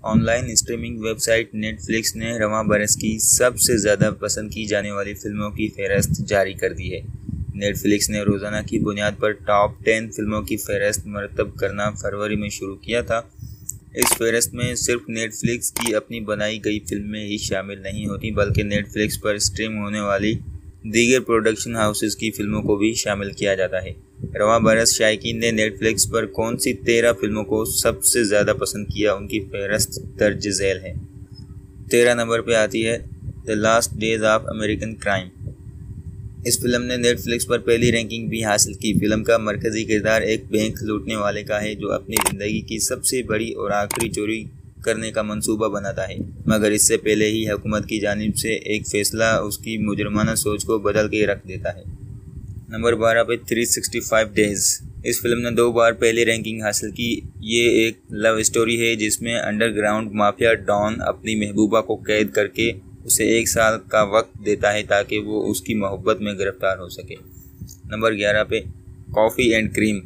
Online streaming website Netflix ने रवां बरस की सबसे ज़्यादा पसंद की जाने वाली फिल्मों की फहरिस्त जारी कर दी है। नेटफ्लिक्स ने रोज़ाना की बुनियाद पर टॉप 10 फिल्मों की फहरिस्त मरतब करना फरवरी में शुरू किया था। इस फहरिस्त में सिर्फ नेटफ्लिक्स की अपनी बनाई गई फिल्में ही शामिल नहीं होती, बल्कि नेटफ्लिक्स पर स्ट्रीम होने वाली दीगर प्रोडक्शन हाउसेस की फिल्मों को भी शामिल किया जाता है। रवां बरस शायकीन ने नेटफ्लिक्स पर कौन सी 13 फिल्मों को सबसे ज़्यादा पसंद किया, उनकी फहरिस्त दर्ज झैल है। 13 नंबर पर आती है the last days of American crime. इस फिल्म ने नेटफ्लिक्स पर पहली रैंकिंग भी हासिल की। फिल्म का मरकजी किरदार एक बैंक लूटने वाले का है जो अपनी ज़िंदगी की सबसे बड़ी और आखिरी चोरी करने का मंसूबा बनाता है, मगर इससे पहले ही हुकूमत की जानिब से एक फ़ैसला उसकी मुजरमाना सोच को बदल के रख देता है। नंबर 12 पे 365 डेज़। इस फिल्म ने 2 बार पहली रैंकिंग हासिल की। ये एक लव स्टोरी है जिसमें अंडरग्राउंड माफिया डॉन अपनी महबूबा को कैद करके उसे 1 साल का वक्त देता है ताकि वो उसकी मोहब्बत में गिरफ्तार हो सके। नंबर 11 पे कॉफ़ी एंड क्रीम।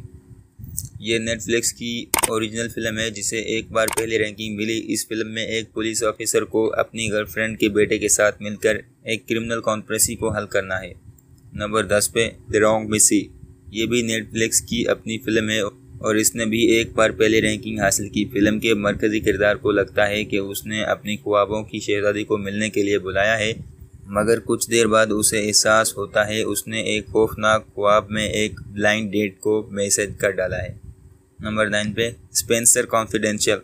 ये नेटफ्लिक्स की ओरिजिनल फिल्म है जिसे 1 बार पहली रैंकिंग मिली। इस फिल्म में एक पुलिस ऑफिसर को अपनी गर्लफ्रेंड के बेटे के साथ मिलकर एक क्रिमिनल कॉन्स्पिरेसी को हल करना है। नंबर 10 पे द रॉन्ग मिसी। ये भी नेटफ्लिक्स की अपनी फिल्म है और इसने भी 1 बार पहले रैंकिंग हासिल की। फिल्म के मरकजी किरदार को लगता है कि उसने अपनी ख्वाबों की शहजादी को मिलने के लिए बुलाया है, मगर कुछ देर बाद उसे एहसास होता है उसने एक खौफनाक ख्वाब में एक ब्लाइंड डेट को मैसेज कर डाला है। नंबर 9 पे स्पेंसर कॉन्फिडेंशियल।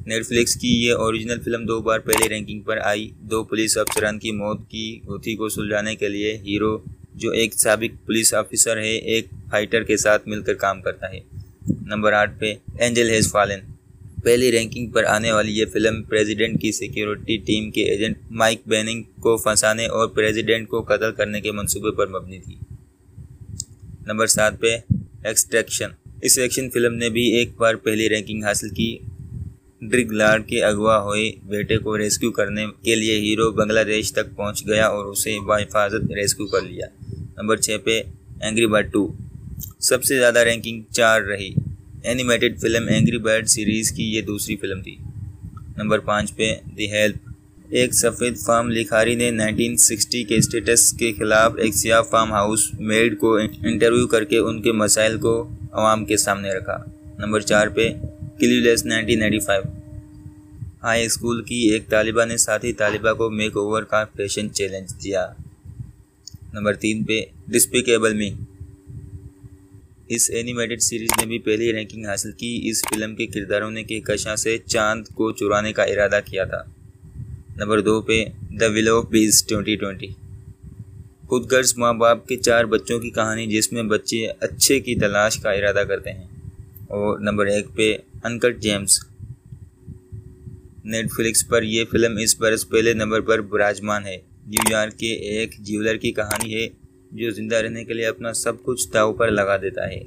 नेटफ्लिक्स की ये ओरिजिनल फिल्म 2 बार पहले रैंकिंग पर आई। 2 पुलिस अफसरान की मौत की गुत्थी को सुलझाने के लिए हीरो, जो एक साबिक पुलिस ऑफिसर है, एक फाइटर के साथ मिलकर काम करता है। नंबर 8 पे एंजल हैज़ फॉलन। पहली रैंकिंग पर आने वाली ये फिल्म प्रेसिडेंट की सिक्योरिटी टीम के एजेंट माइक बेनिंग को फंसाने और प्रेसिडेंट को कत्ल करने के मंसूबे पर मबनी थी। नंबर 7 पे एक्सट्रैक्शन। इस एक्शन फिल्म ने भी 1 बार पहली रैंकिंग हासिल की। ड्रिगलार्ड के अगवा हुए बेटे को रेस्क्यू करने के लिए हीरो बांग्लादेश तक पहुंच गया और उसे बाहिफाजत रेस्क्यू कर लिया। नंबर 6 पे एंग्री बर्ड 2। सबसे ज़्यादा रैंकिंग 4 रही। Animated film angry bird series की ये दूसरी फिल्म थी। नंबर 5 पे द हेल्प। एक सफ़ेद फार्म लिखारी ने 1960 के स्टेटस के खिलाफ एक सियाह फार्म हाउस मेड को इंटरव्यू करके उनके मसाइल को अवाम के सामने रखा। नंबर 4 पे क्लूलेस 1995। हाई स्कूल की एक तालिबा ने साथी तालिबा को मेकओवर का फैशन चैलेंज दिया। नंबर 3 पे डिस्पिकेबल मी। इस एनिमेटेड सीरीज़ ने भी पहली रैंकिंग हासिल की। इस फिल्म के किरदारों ने कहकशां से चांद को चुराने का इरादा किया था। नंबर 2 पे द विल ऑफ बीज 2020। खुदगर्ज माँ बाप के 4 बच्चों की कहानी जिसमें बच्चे अच्छे की तलाश का इरादा करते हैं। और नंबर 1 पे अनकट जेम्स। नेटफ्लिक्स पर यह फिल्म इस बरस पहले नंबर पर विराजमान है। न्यूयॉर्क के एक ज्वेलर की कहानी है जो जिंदा रहने के लिए अपना सब कुछ दांव पर लगा देता है।